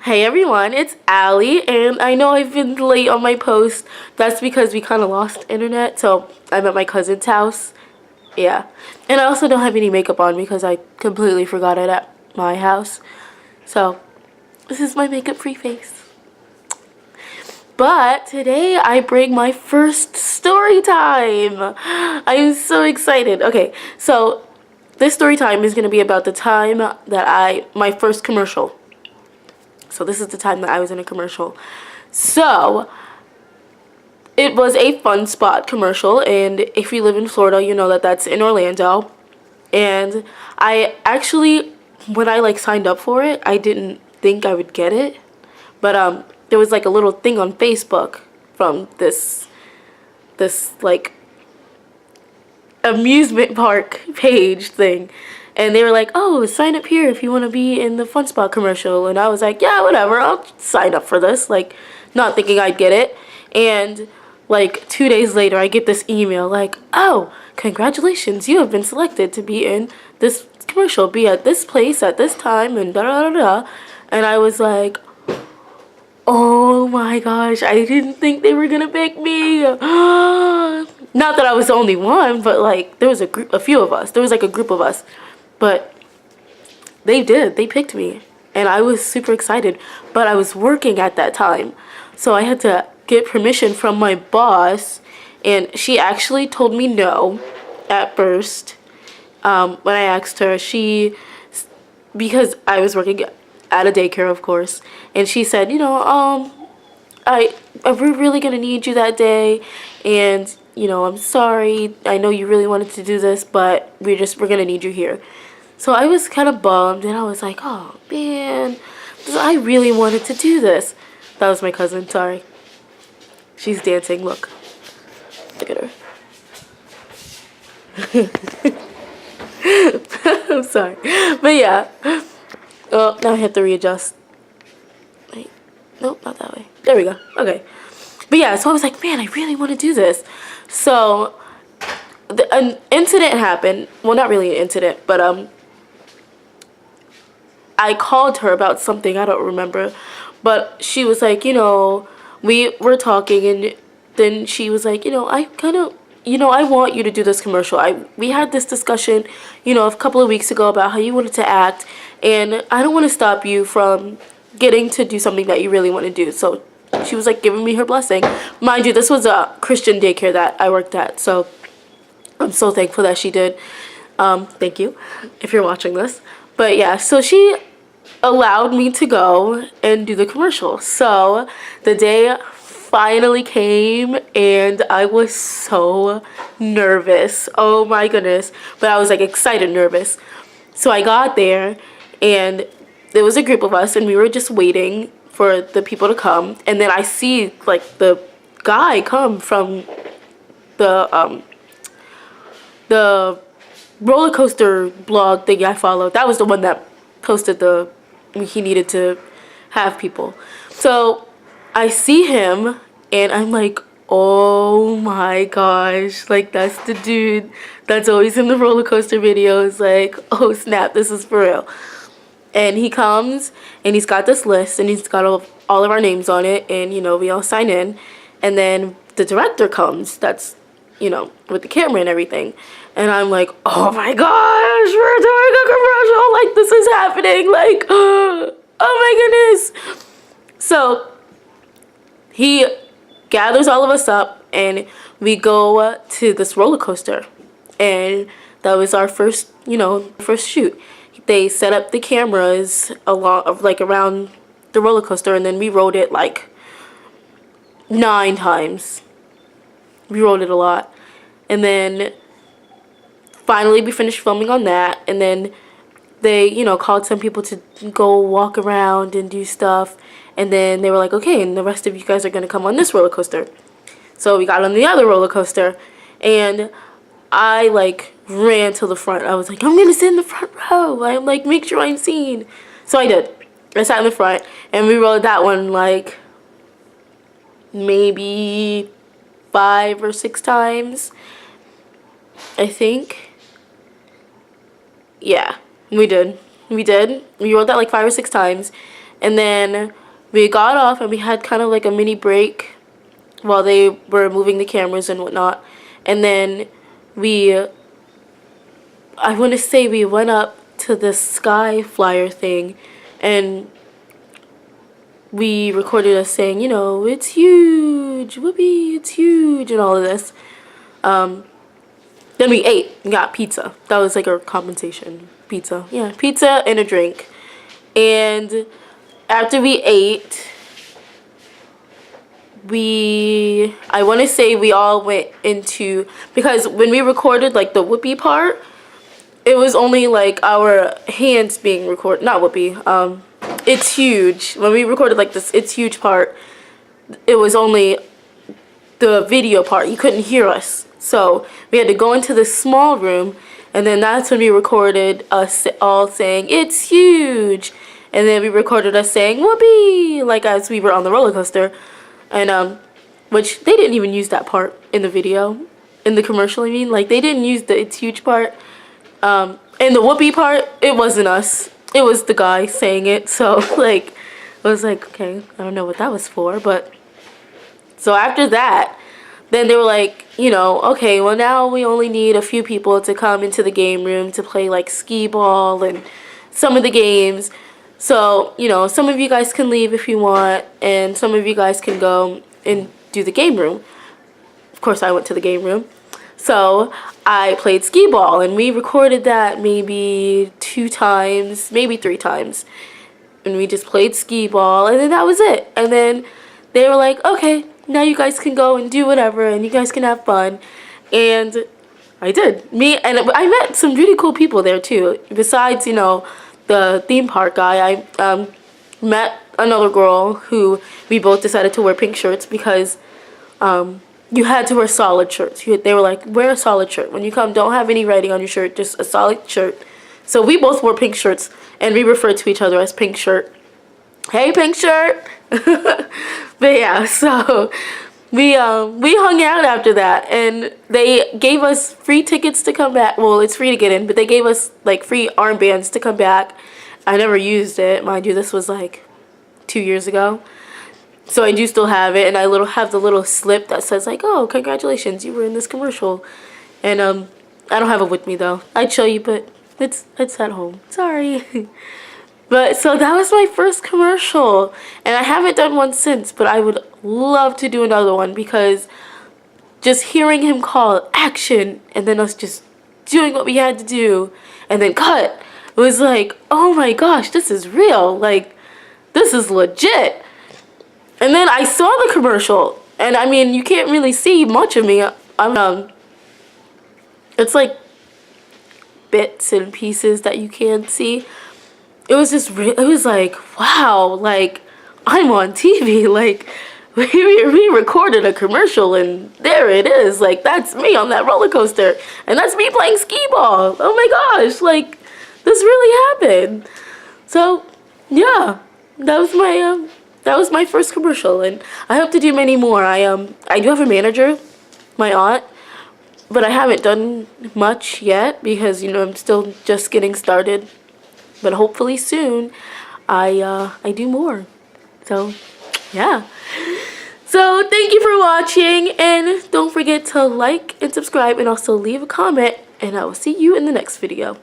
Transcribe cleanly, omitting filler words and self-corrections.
Hey everyone, it's Allie, and I know I've been late on my post. That's because we kind of lost internet, so I'm at my cousin's house. Yeah. And I also don't have any makeup on because I completely forgot it at my house. So, this is my makeup-free face. But today I bring my first story time. I'm so excited. Okay, so this story time is going to be about the time that my first commercial. So this is the time that I was in a commercial. So it was a Fun Spot commercial, and if you live in Florida, you know that that's in Orlando. And I actually, when I signed up for it, I didn't think I would get it, but there was like a little thing on Facebook from this amusement park page thing, and they were like, oh, sign up here if you want to be in the Fun Spot commercial. And I was like, yeah, whatever, I'll sign up for this, like not thinking I'd get it. And like 2 days later I get this email like, oh, congratulations, you have been selected to be in this commercial, be at this place at this time, and da da da da. And I was like, oh my gosh, I didn't think they were gonna pick me. Not that I was the only one, but like there was a few of us. There was like a group of us, but they picked me, and I was super excited. But I was working at that time, so I had to get permission from my boss, and she actually told me no at first. When I asked her, because I was working at a daycare, of course, and she said, we're really gonna need you that day, and I'm sorry, I know you really wanted to do this, but we're gonna need you here. So I was kind of bummed, and I was like, oh man, I really wanted to do this. That was my cousin, sorry. She's dancing, look at her. I'm sorry, but yeah. Oh, now I have to readjust. Wait, nope, not that way. There we go. Okay. But yeah, so I was like, man, I really want to do this. So an incident happened. Well, not really an incident, but I called her about something, I don't remember. But she was like, we were talking, and then she was like, I want you to do this commercial. We had this discussion, a couple of weeks ago about how you wanted to act, and I don't want to stop you from getting to do something that you really want to do. So she was like giving me her blessing. Mind you, this was a Christian daycare that I worked at, so I'm so thankful that she did. Thank you if you're watching this. But yeah, so she allowed me to go and do the commercial. So the day finally came, and I was so nervous. Oh my goodness. But I was like excited nervous. So I got there, and there was a group of us, and we were just waiting for the people to come. And then I see like the guy come from the roller coaster blog thing I followed. That was the one that posted he needed to have people. So I see him, and I'm like, oh my gosh, like that's the dude that's always in the roller coaster videos. Like, oh snap, this is for real. And he comes, and he's got this list, and he's got all of our names on it, and we all sign in. And then the director comes, that's with the camera and everything. And I'm like, oh my gosh, we're doing a commercial, like this is happening, like oh my goodness. So he gathers all of us up, and we go to this roller coaster, and that was our first shoot. They set up the cameras around the roller coaster, and then we rode it like 9 times. We rode it a lot. And then finally we finished filming on that, and then they called some people to go walk around and do stuff, and then they were like, okay, and the rest of you guys are gonna come on this roller coaster. So we got on the other roller coaster, and I ran to the front. I was like, I'm gonna sit in the front row. I'm like, make sure I'm seen. So I did. I sat in the front, and we rode that one like maybe 5 or 6 times, I think. Yeah, we did. We rode that like 5 or 6 times, And then we got off and we had kind of like a mini break while they were moving the cameras and whatnot. And then I want to say we went up to the sky flyer thing and we recorded us saying, it's huge, whoopee, it's huge, and all of this. Then we ate and got pizza. That was like our compensation. Pizza. Yeah, pizza and a drink. And after we ate, I want to say we all went into, because when we recorded like the whoopee part, it was only like our hands being recorded, not whoopee, it's huge. When we recorded like this it's huge part, it was only the video part. You couldn't hear us. So we had to go into this small room, and then that's when we recorded us all saying, it's huge. And then we recorded us saying, whoopee, like as we were on the roller coaster. And, which they didn't even use that part in the video, in the commercial, I mean. Like, they didn't use the it's huge part. And the whoopee part, it wasn't us. It was the guy saying it. So, like, it was like, okay, I don't know what that was for, but. So after that, then they were like, okay, well now we only need a few people to come into the game room to play like skee ball and some of the games. So, some of you guys can leave if you want, and some of you guys can go and do the game room. Of course, I went to the game room. So I played skee ball, and we recorded that maybe 2 times, maybe 3 times. And we just played skee ball, and then that was it. And then they were like, okay, now you guys can go and do whatever, and you guys can have fun. And I did. I met some really cool people there too. Besides, the theme park guy, I met another girl who we both decided to wear pink shirts because you had to wear solid shirts. They were like, wear a solid shirt. When you come, don't have any writing on your shirt, just a solid shirt. So we both wore pink shirts, and we referred to each other as pink shirt. Hey, pink shirt. But yeah, so we hung out after that, and they gave us free tickets to come back. Well, it's free to get in, but they gave us like free armbands to come back. I never used it, mind you. This was like 2 years ago, so I do still have it, and I have the little slip that says like, oh, congratulations, you were in this commercial. And I don't have it with me though. I'd show you, but it's at home. Sorry. But so that was my first commercial, and I haven't done one since, but I would love to do another one, because just hearing him call action and then us just doing what we had to do and then cut, it was like, oh my gosh, this is real, like this is legit. And then I saw the commercial, and I mean, you can't really see much of me. It's like bits and pieces that you can see. It was just, it was like, wow, like, I'm on TV, like, we recorded a commercial, and there it is, like, that's me on that roller coaster, and that's me playing skee ball. Oh my gosh, like, this really happened. So, yeah, that was my first commercial, and I hope to do many more. I do have a manager, my aunt, but I haven't done much yet, because, I'm still just getting started. But hopefully soon, I do more. So, yeah. So, thank you for watching. And don't forget to like and subscribe. And also leave a comment. And I will see you in the next video.